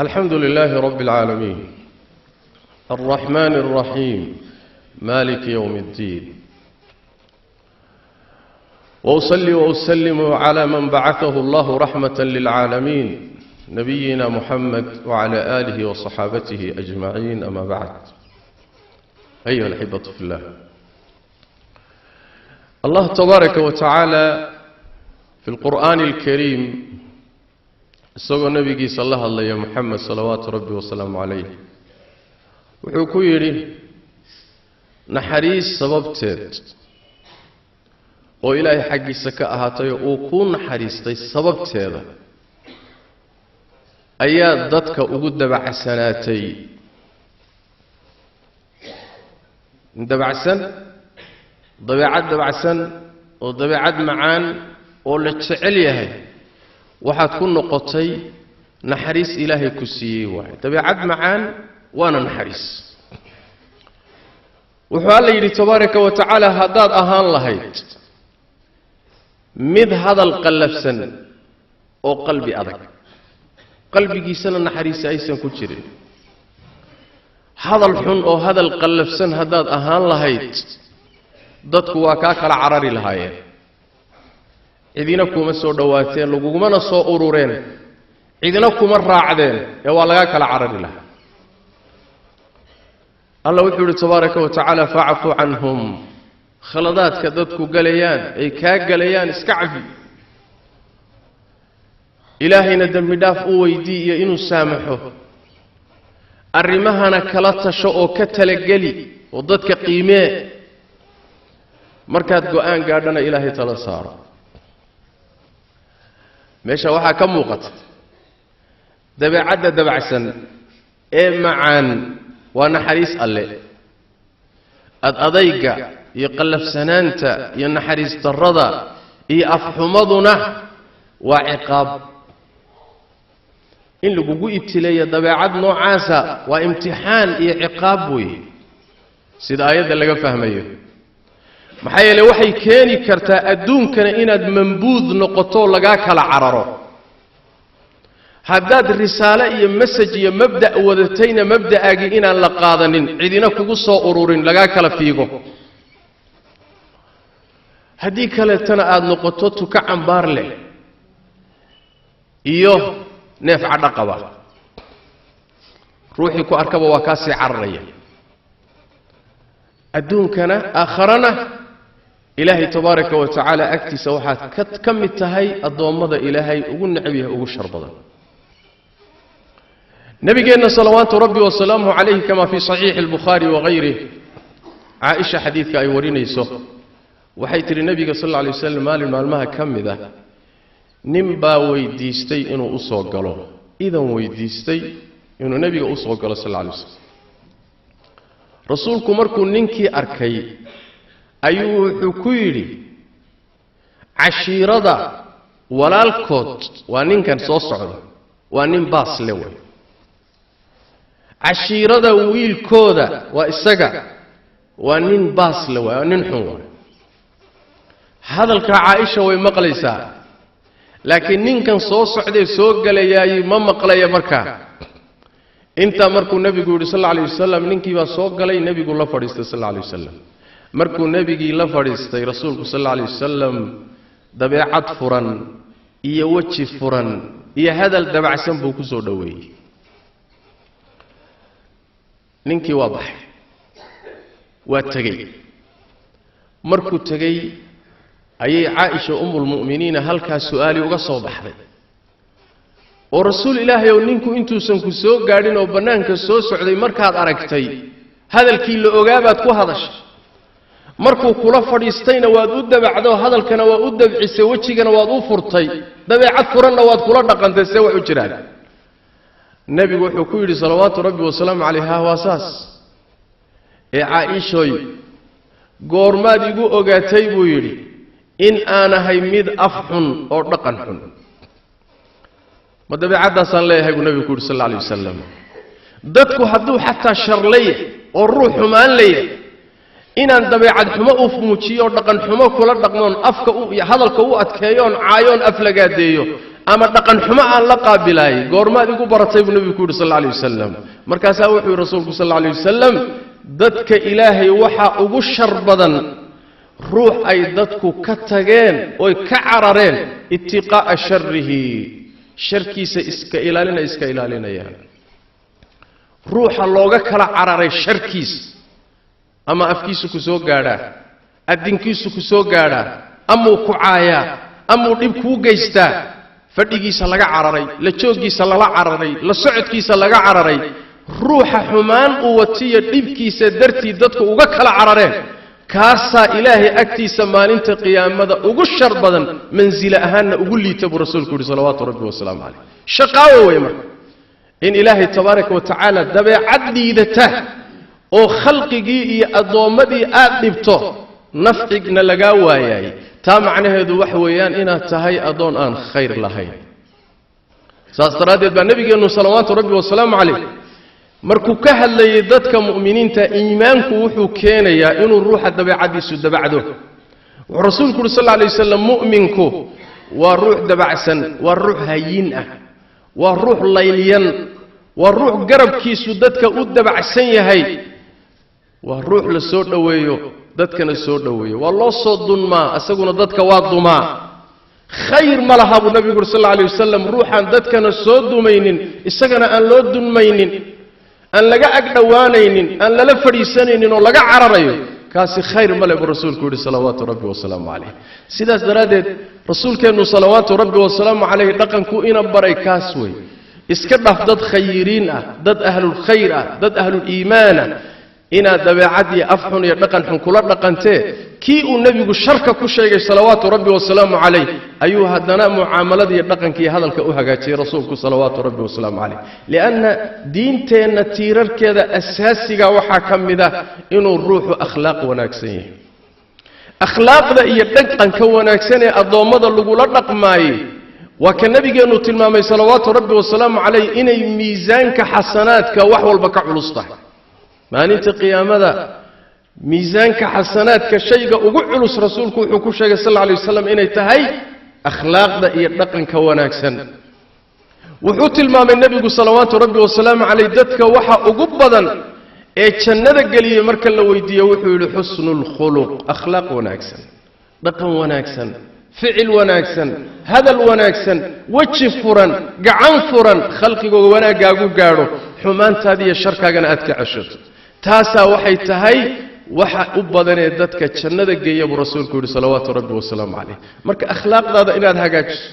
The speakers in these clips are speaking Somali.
الحمد لله رب العالمين الرحمن الرحيم مالك يوم الدين وأصلي وأسلم على من بعثه الله رحمة للعالمين نبينا محمد وعلى آله وصحابته أجمعين أما بعد أيها الأحبة في الله الله تبارك وتعالى في القرآن الكريم isagoo nabigiisa la hadlaya Muhammad sallallahu rabbi wa sallam alayhi wuxuu ku yiri naxariis sababteed oo Ilaahay xaqiisa ka ahaatay oo ku naxariistay sababteeda ayaa dadka ugu dabacsanaatay dabacsan oo dabeecad macaan oo la jecel yahay waxaad ku noqotay naxariis Ilaahay ku siiyay waay dabeecad macaan waana naxariis wuxuu Alla yiri tabaaraka wa tacaala hadaad ahaan lahayd mid hadal qalafsan oo qalbi adag qalbigiisana naxariis aysan ku jirin hadal xun oo hadal qalafsan hadaad ahaan lahayd dadku waa ka kala carari lahaayeen idina kuma soo dhawaateen lagugumana soo urureen idina kuma raacdeen ee waa laga kala carari lahaa Allah wuxuu yiri tabaaraka wa tacaala fa'fu anhum khaladaadka dadku galayaan ay ka galayaan iska cafi ilaahina dambi dhaaf u weydiiyo inuu saamaxo arrimahana kala tasho oo ka tala gali oo dadka qiimee markaad go'aan gaadhana ilaahay tala saaro meesha waxa ka muuqata dabeecadda dabacsan ee macaan waa naxariis alle adayga iyo qalafsanaanta iyo naxariis darrada iyo afxumaduna waa ciqaab in lagu ibtileeyo dabeecad noocaasa waa imtixaan iyo ciqaab weey sida aayada laga fahmayo maxay yeelay waxay keeni kartaa adduunkana inaad mambuud noqoto laga kala cararo haddaad risaale iyo message iyo mabda wadatayna mabda'aagi inaan la qaadanin cidina kugu soo ururin laga kala fiigo haddii kale tana aad noqoto tuka cambaar leh iyo neef cadaqaba ruuxii ku arkaba waa ka sii cararaya adduunkana aakharana ilaahay tabaaraka wa tacaala agtiisa waxaad ka mid tahay adoomada ilaahay ugu nacab yahay ugu shar badan nabigeena salawaatu rabbi wa salaamuhu alayhi kama fi sahih al-bukhari wa ghayrihi aisha hadithka ay warinayso waxay tiri nabiga sallallahu alayhi wasallam maalmaha kamida nimba weydiistay inuu u soo galo idan weydiistay inuu nabiga u soo galo sallallahu alayhi wasallam rasuulku markuu ninkii arkay ayuu wuxuu ku yiri cashiirada walaalkood waa ninkan soo socda waa nin baas leh way cashiirada wiilkooda waa isaga waa nin baas leh waa nin xun way hadalka Aisha way maqlaysaa laakiin ninkan soo socday soo galayay ma maqlaya markaa inta markuu nabigu yiri sallallahu alayhi wasallam ninkii baa soo galay nabigu la fadhiistay sallallahu alayhi wasallam markuu nabigii la fadhiistay rasuulku sallallahu alayhi wasallam dabeecad furan iyo waji furan iyo hadal dabacsan buu ku soo dhaweeyay ninkii waa baxay waa tagay markuu tagay ayay Aisha ummul mu'miniina halka su'aali uga soo baxday oo rasuul ilaahay oo ninku intuusan ku soo gaadhin oo banaanka soo socday markaad aragtay hadalkii la ogaabaad ku hadashay markuu kula fadhiistayna waad u dabacdo hadalkana waa u dabcisay wajigana waad u furtay dabeecad furanna waad kula dhaqantay see wax u jiraan nabigu wuxuu ku yiri salawaatu rabbi wa salaamu alayha waasas ee Aishoy goormaad igu ogaatay buu yiri in aan ahay mid afxun oo dhaqan xun ma dabeecadaasan leeyahay buu nabigu ku yiri sallallahu alayhi wasallam dadku hadduu xataa sharlay oo ruux xumaan leeyahay inaan dabeecad xumo u muujiyo dhaqan xumo kula dhaqmoon afka u hadalka u adkeeyoon caayoon aflagaadeeyo ama dhaqan xumo aan la qaabilay goormaad igu baratay buu nabigu yiri sallallahu alayhi wasallam markaas wuxuu rasuulku sallallahu alayhi wasallam dadka ilaahay waxa ugu shar badan ruux ay dadku ka tageen oo ka carareen ittiqaa sharrihi sharkiisa iska ilaalinayaan ruuxa looga kala cararay sharkiis ama afkiisu ku soo gaadha adinkiisu ku soo gaadha ama ku caaya ama dib ku geysta fadhigiisa laga cararay la joogiisa la cararay la socodkiisa laga cararay ruuxa xumaan uu watiyo dibkiisa dartii dadku uga kala carareen kaasa ilaahay agtiisa maalinta qiyaamada ugu shar badan manzila ahaana ugu liita buu rasuulku sallallahu alayhi wasallam shaqaawo way marka in ilaahay tabaaraka wa taala dabeecad liidata oo khalqigii iyo adoomadii aad dhibto nafcigna laga waayay taa macnaheedu wax weeyaan inaad tahay adoon aan khayr lahayn saas daraadeed baa nabigeenu sallallahu alayhi wasallam markuu ka hadlayay dadka mu'miniinta iimaanku wuxuu keenayaa inuu ruuxa dabeecadiisu dabacdo wuxuu rasuulku sallallahu alayhi wasallam mu'minku waa ruux dabacsan waa ruux hayin ah waa ruux layliyan waa ruux garabkiisu dadka u dabacsan yahay waa ruux la soo dhaweeyo dadkana soo dhaweeyo waa loo soo dunmaa asaguna dadka waa dumaa khayr ma laha buu nabigu sallallahu alayhi wasallam ruuxan dadkana soo dumaynin isagana aan loo dunmaynin aan laga agdhawaanaynin aan lala fadhiisanaynin oo laga cararayo kaasi khayr ma leh buu rasuulku yiri salawaatu rabbi wa salaamu alayhi sidaas daraadeed rasuulkeenu salawaatu rabbi wa salaamu alayhi dhaqanku ina baray kaas way iska dhaf dad khayriin ah dad ahlul khayr ah dad ahlul iimaan ah ina dabeecadii afxun iyo dhaqan xun kula dhaqantee kii uu nabigu sharka ku sheegay salawaatu rabbi wa salaamu alayhi ayuu hadana muaamalada iyo dhaqankii hadalka u hagaajiyay rasuulku salawaatu rabbi wa salaamu alayhi lianna diinteena tiirarkeeda asaasiga waxa kamida inuu ruuxu akhlaaq wanaagsan yahay akhlaaqda iyo dhaqanka wanaagsan ee adoomada lagu la dhaqmaayay waa ka nabigeenu tilmaamay salawaatu rabbi wa salaamu alayhi inay miisaanka xasanaadka wax walba ka culus tahay maalinta qiyaamada miisaanka xasanaadka shayga ugu culus rasuulku wuxuu ku sheegay sallallahu alayhi wasallam inay tahay akhlaaqda iyo dhaqanka wanaagsan wuxuu tilmaamay nabigu salawaatu rabbi wa salaamu alayhi dadka waxa ugu badan ee jannada galiyay marka la weydiiyo wuxuu yiri husnul khuluq akhlaaq wanaagsan dhaqan wanaagsan ficil wanaagsan hadal wanaagsan waji furan gacan furan khalqigooda wanaagaagu gaaro xumaantaada iyo sharkaagana aad ka cashato taasa waxay tahay waxa u badan ee dadka jannada geeya buu rasuulku yiri salawaatu rabbi wa salaamu alayhi marka akhlaaqdaada inaad hagaajiso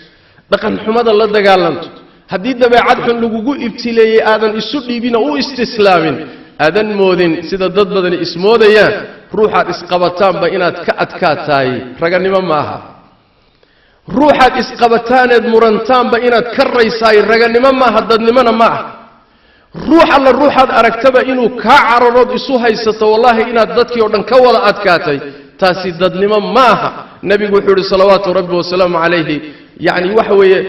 dhaqan xumada la dagaalanto haddii dabeecad xun lagugu ibtileeyay aadan isu dhiibina u istislaamin aadan moodin sida dad badan ismoodayaan ruuxaad isqabataanba inaad ka adkaataay raganimo maaha ruuxaad isqabataaneed murantaanba inaad ka raysaay raganimo maaha dadnimona maaha ruux alla ruuxaad aragtaba inuu kaa cararood isu haysato wallahi inaad dadkii oo dhan ka wada adkaatay taasi dadnimo maaha nabigu wuxuu yiri salawaatu rabbi wa salaamu alayhi yaani waxa weeye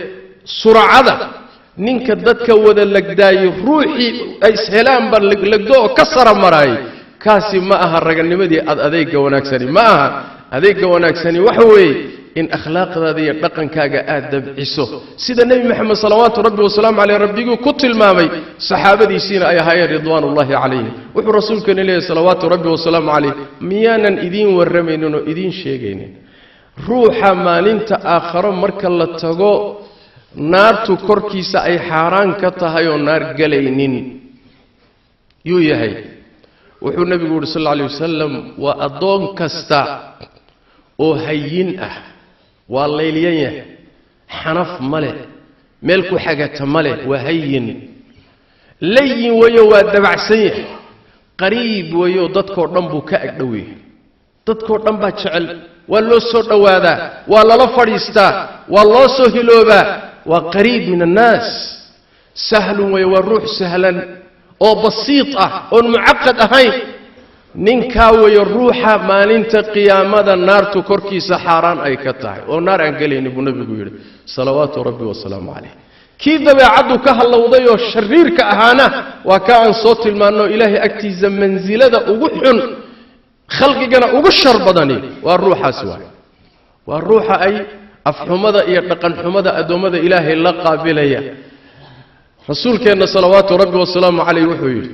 suracada ninka dadka wada lagdaay ruuxii ay ishelaan ba lagdo ka saramaray kaasi ma aha raganimadii adeega wanaagsani ma aha adeega wanaagsani waxa weeye in akhlaaqdaada iyo dhaqankaaga aad dabciso sida nabi maxamed salawaatu rabbi wa salaamu alayhi rabbigu ku tilmaamay saxaabadiisina ay ahaayeen ridwaanullaahi calayhim wuxuu rasuulkeena leeyahay salawaatu rabbi wa salaamu alayhi miyaanan idiin warramaynin oo idiin sheegaynin ruuxa maalinta aakhiro marka la tago naartu korkiisa ay xaaraan ka tahay oo naar galaynin yuu yahay wuxuu nabigu yiri sallallahu alayhi wasallam waa adoon kasta oo hayin ah waa layliyan yahay xanaf male meel ku xagata male waa hayin layin wayo waa dabacsan yahay qariib wayo dadkoo dhan buu ka agdhowey dadkoo dhan baa jecel waa loo soo dhawaadaa waa lala fadhiistaa waa loo soo hiloobaa waa qariib min annaas sahlun wayo waa ruux sahlan oo basiit ah oon mucaqad ahayn ninkaa weeyo ruuxa maalinta qiyaamada naartu korkiisa xaaraan ay ka tahay oo naar aan galaynin buu nabigu yiri salawaatu rabbi wa salaamu alayhi kii dabeecadu ka halowday oo shariirka ahaana waa ka aan soo tilmaano ilaahay agtiisa manzilada ugu xun khalqigana ugu shar badani waa ruuxaas waa ruuxa ay afxumada iyo dhaqan xumada adoomada ilaahay la qaabilaya rasuulkeenna salawaatu rabbi wasalaamu calayhi wuxuu yidhi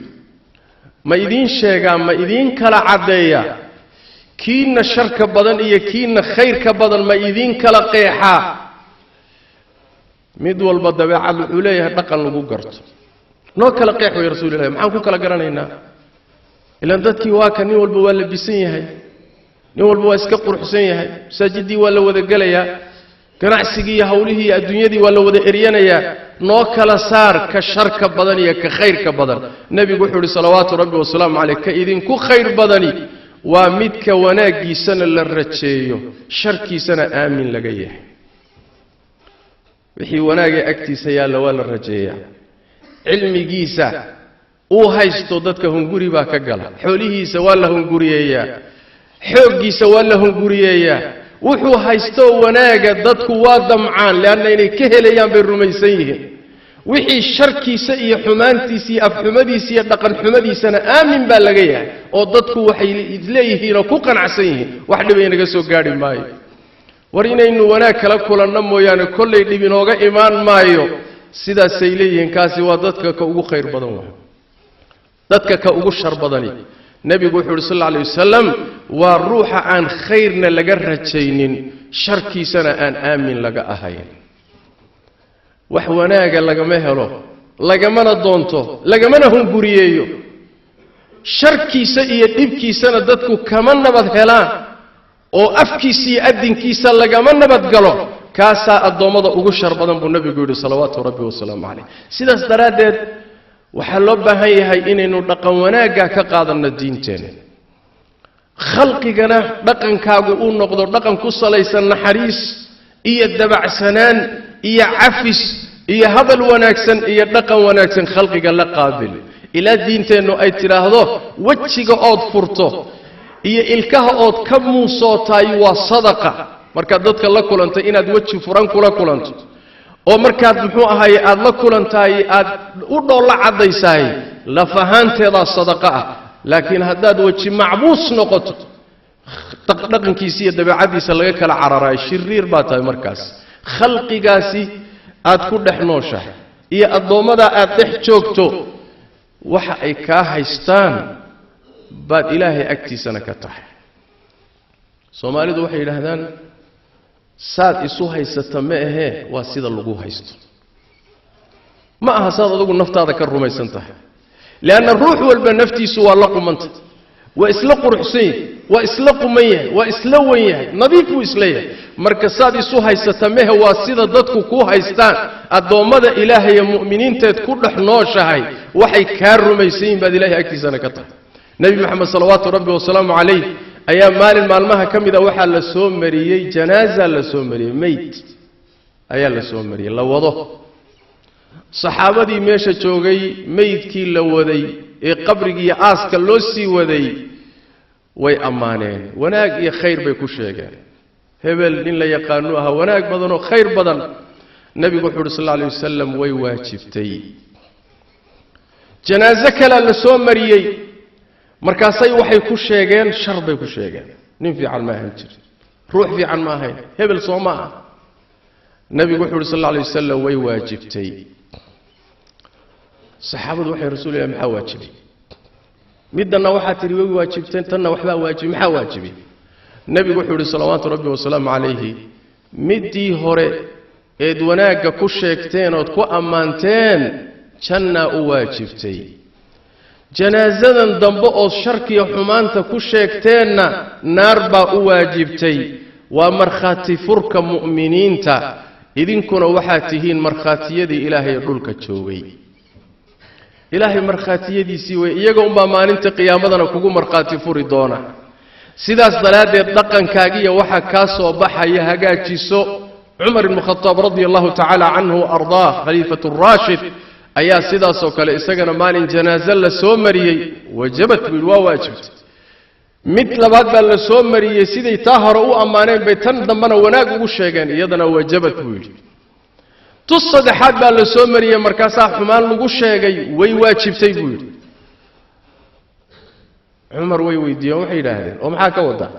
ma idiin sheegaa ma idiin kala caddeeya kiina sharka badan iyo kiina khayrka badan ma idiin kala qeexaa mid walba dabeecad wuxuu leeyahay dhaqan lagu garto noo kala qeex way rasuulillaah maxaan ku kala garanaynaa ilaan dadkii waa ka nin walba waa labisan yahay nin walba waa iska quruxsan yahay masaajidii waa la wada gelayaa ganacsigii iyo hawlihii iyo adduunyadii waa la wada eryanayaa noo kala saar ka sharka badan iyo ka khayrka badan nebigu wuxuu yidhi salawaatu rabbi wasalaamu caleyh ka idinku khayr badani waa midka wanaaggiisana la rajeeyo sharkiisana aamin laga yahay wixii wanaagee agtiisa yaalla waa la rajeeyaa cilmigiisa uu haysto dadka hunguri baa ka gala xoolihiisa waa la hunguriyeeyaa xooggiisa waa la hunguriyeeyaa wuxuu haysto wanaaga dadku waa damcaan leanna inay ka helayaan bay rumaysan yihiin wixii sharkiisa iyo xumaantiisa iyo afxumadiisa iyo dhaqan xumadiisana aamin baa laga yahay oo dadku waxay leeyihiin oo ku qanacsan yihiin wax dhib inaga soo gaadhi maayo war inaynu wanaag kala kulanno mooyaane kollay dhib inooga imaan maayo sidaasay leeyihiin kaasi waa dadka ka ugu khayr badan waay dadka ka ugu shar badani nebigu wuxuu yidhi sal alla alay wasalam waa ruuxa aan khayrna laga rajaynin sharkiisana aan aamin laga ahayn wax wanaaga lagama helo lagamana doonto lagamana hunguriyeeyo sharkiisa iyo dhibkiisana dadku kama nabad helaan oo afkiisa iyo adinkiisa lagama nabad galo kaasaa addoommada ugu shar badan buu nebigu yidhi salawaatu rabbi wasalaamu calayh sidaas daraaddeed waxaa loo baahan yahay inaynu dhaqan wanaagga ka qaadanno diinteenna khalqigana dhaqankaagu uu noqdo dhaqan ku salaysan naxariis iyo dabacsanaan iyo cafis iyo hadal wanaagsan iyo dhaqan wanaagsan khalqiga la qaabil ilaa diinteennu ay tidhaahdo wejiga ood furto iyo ilkaha ood ka muusootaay waa sadaqa markaad dadka la kulantay inaad weji furan kula kulanto oo markaad muxuu ahaye aad la kulantaay aad u dhoolla caddaysaay laf ahaanteedaa sadaqa ah laakiin haddaad weji macbuus noqoto dhaqankiisa iyo dabeecaddiisa laga kala cararaayo shiriir baa tahay markaas khalqigaasi aad ku dhex nooshahay iyo addoommadaa aad dhex joogto waxa ay kaa haystaan baad ilaahay agtiisana ka tahay soomaalidu waxay yidhaahdaan saad isu haysata ma ahee waa sida lagu haysto ma aha saad adugu naftaada ka rumaysan tahay leanna ruux walba naftiisu waa la qumanta waa isla quruxsan yahay waa isla quman yahay waa isla wan yahay nadiif buu isla yahay marka saad isu haysata mehe waa sida dadku ku haystaan addoommada ilaahay ee mu'miniinteed ku dhex nooshahay waxay kaa rumaysan yihin baad ilaahay agtiisana ka tahay nebi moxamed salawaatu rabbi wasalaamu calayh ayaa maalin maalmaha ka mida waxaa la soo mariyey janaaza la soo mariyey meyd ayaa la soo mariyey la wado saxaabadii meesha joogay meydkii la waday ee qabrigii iyo aaska loo sii waday way ammaaneen wanaag iyo khayr bay ku sheegeen hebel nin la yaqaanu ahaa wanaag badan oo khayr badan nebigu wuxuu uhi sal alla alay wasalam way waajibtay janaaso kalea la soo mariyey markaasay waxay ku sheegeen shar bay ku sheegeen nin fiican ma ahan jirin ruux fiican ma ahayn hebel soo ma ah nebigu wuxuu uhi sal alla alay wasalam way waajibtay saxaabadu waxay rasuulilah maxaa waajibay middanna waxaa tidhi way waajibteen tanna waxbaa waajibay maxaa waajibay nebigu wuxuu yidhi salawaatu rabbi wasalaamu calayhi middii hore eed wanaagga ku sheegteen ood ku ammaanteen jannaa u waajibtay janaasadan dambe ood sharkiyo xumaanta ku sheegteenna naar baa u waajibtay waa markhaati furka mu'miniinta idinkuna waxaad tihiin markhaatiyadii ilaahay dhulka joogay ilaahay markhaatiyadiisii wey iyaga unbaa maalinta qiyaamadana kugu markhaati furi doona sidaas daraaddeed dhaqankaagiiya waxaa kaa soo baxaya hagaajiso cumar ibnu khataab radia allahu tacaala canhu wa ardaah khaliifatu raashid ayaa sidaasoo kale isagana maalin janaaso la soo mariyey wajabat buu yidhi waa waajibtay mid labaad baa la soo mariyey siday taa hore u ammaaneen bay tan dambena wanaag ugu sheegeen iyadana wajabat buu yidhi tus saddexaad baa la soo mariyey markaasaa xumaan lagu sheegay way waajibtay buu yidhi cumar way weydiiyeen waxay yidhaahdeen oo maxaa ka wadaa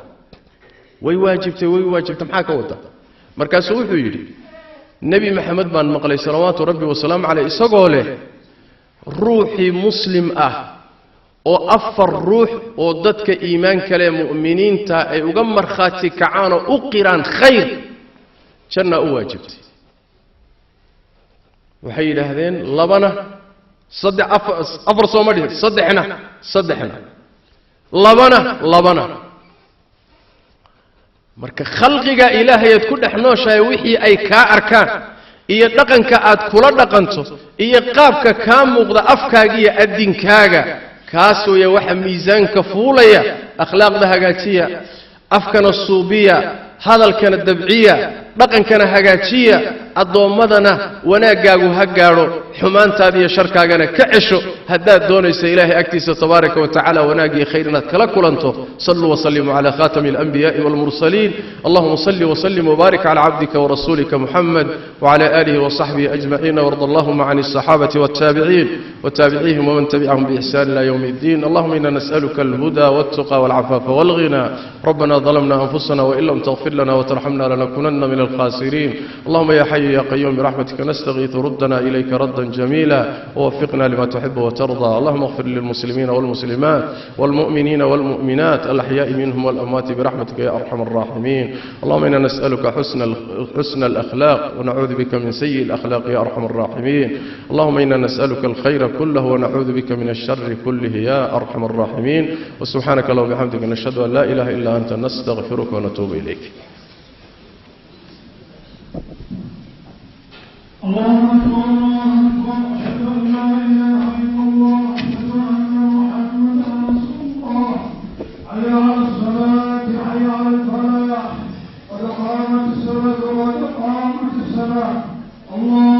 way waajibtay maxaa ka wadaa markaasuu wuxuu yidhi nebi maxamed baan maqlay salawaatu rabbi wasalaamu caleyh isagoo leh ruuxii muslim ah oo afar ruux oo dadka iimaanka leh mu'miniinta ay uga markhaati kacaan oo u qiraan khayr janna u waajibtay waxay yidhaahdeen labana afar soo ma dhihin saddexna labana marka khalqiga ilaahay aad ku dhex nooshahay wixii ay kaa arkaan iyo dhaqanka aad kula dhaqanto iyo qaabka kaa muuqda afkaaga iyo addinkaaga kaas weeye waxa miisaanka fuulaya akhlaaqda hagaajiya afkana suubiya hadalkana dabciya dhaqankana hagaajiya addoommadana wanaaggaagu ha gaadho xumaantaada iyo sharkaagana ka cesho haddaad doonayso ilaahay agtiisa tabaaraka wa tacaala wanaag iyo khayr inaad kala kulanto saluu wasallimuu calaa khaatami alanbiyaa'i waalmursaliin allahuma salli wasallim wabaarik calaa cabdika warasuulika muxamed wacala aalihi wasaxbihi ajmaciin warda allahuma can alsaxaabati waltaabiciin وتابعيهم ومن تبعهم بإحسان إلى يوم الدين اللهم إنا نسألك الهدى والتقى والعفاف والغنى ربنا ظلمنا أنفسنا وإن لم تغفر لنا وترحمنا لنكونن من الخاسرين اللهم يا حي يا قيوم برحمتك نستغيث ردنا إليك ردا جميلا ووفقنا لما تحب وترضى اللهم اغفر للمسلمين والمسلمات والمؤمنين والمؤمنات الأحياء منهم والأموات برحمتك يا أرحم الراحمين اللهم إنا نسألك حسن الأخلاق ونعوذ بك من سيء الأخلاق يا أرحم الراحمين اللهم إنا نسألك الخير كله ونعوذ بك من الشر كله يا أرحم الراحمين وسبحانك اللهم وبحمدك نشهد أن لا إله إلا أنت نستغفرك ونتوب إليك الله أكبر أشهد أن لا إله إلا الله أشهد أن محمدا رسول الله حي على الصلاة حي على الفلاح قد قامت الصلاة وقد قامت الصلاة الله